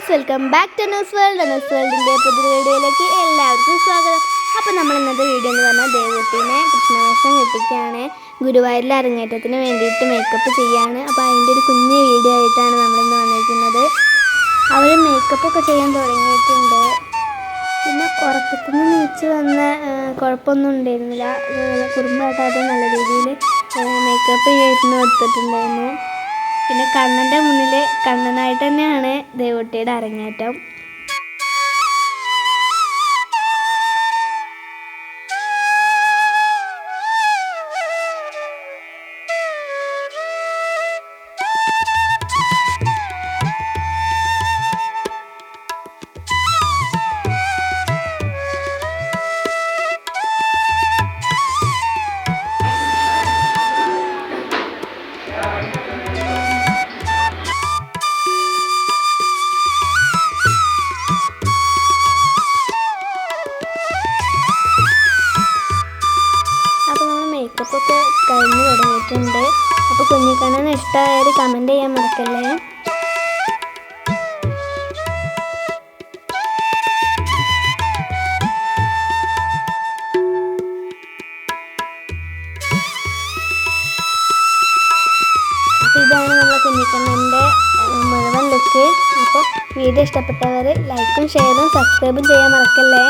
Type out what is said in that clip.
Friends, welcome back to news world. News വേൾഡിൻ്റെ പുതിയ വീഡിയോയിലേക്ക് എല്ലാവർക്കും സ്വാഗതം. അപ്പോൾ നമ്മൾ ഇന്നത്തെ വീഡിയോ എന്ന് പറഞ്ഞാൽ ദേവൂട്ടീനെ കൃഷ്ണവേഷം കെട്ടിക്കുകയാണ്. ഗുരുവായൂരിലെ അരങ്ങേറ്റത്തിന് വേണ്ടിയിട്ട് മേക്കപ്പ് ചെയ്യാണ്. അപ്പോൾ അതിൻ്റെ ഒരു കുഞ്ഞു വീഡിയോ ആയിട്ടാണ് നമ്മളിന്ന് വന്നിരിക്കുന്നത്. അവർ മേക്കപ്പൊക്കെ ചെയ്യാൻ തുടങ്ങിയിട്ടുണ്ട്. പിന്നെ ഉറക്കത്തിൽ നിന്ന് നീച്ച് വന്ന കുഴപ്പമൊന്നും ഉണ്ടായിരുന്നില്ല. കുറുമ്പാട്ടാതെ നല്ല രീതിയിൽ മേക്കപ്പ് ചെയ്തിരുന്നു കൊടുത്തിട്ടുണ്ടായിരുന്നു. പിന്നെ കണ്ണൻ്റെ മുന്നിൽ കണ്ണനായിട്ട് തന്നെയാണ് ദേവൂട്ടിയുടെ അരങ്ങേറ്റം. മേക്കപ്പൊക്കെ കഴിഞ്ഞ് തുടങ്ങിയിട്ടുണ്ട്. അപ്പോൾ കുഞ്ഞിക്കണ്ണന് ഇഷ്ടമായാൽ കമൻറ്റ് ചെയ്യാൻ മറക്കല്ലേ. അപ്പോൾ ഇതാണ് നമ്മളെ കുഞ്ഞിക്കണ്ണൻ്റെ മുഴുവൻ ലുക്ക്. അപ്പോൾ വീഡിയോ ഇഷ്ടപ്പെട്ടവർ ലൈക്കും ഷെയറും സബ്സ്ക്രൈബും ചെയ്യാൻ മറക്കല്ലേ.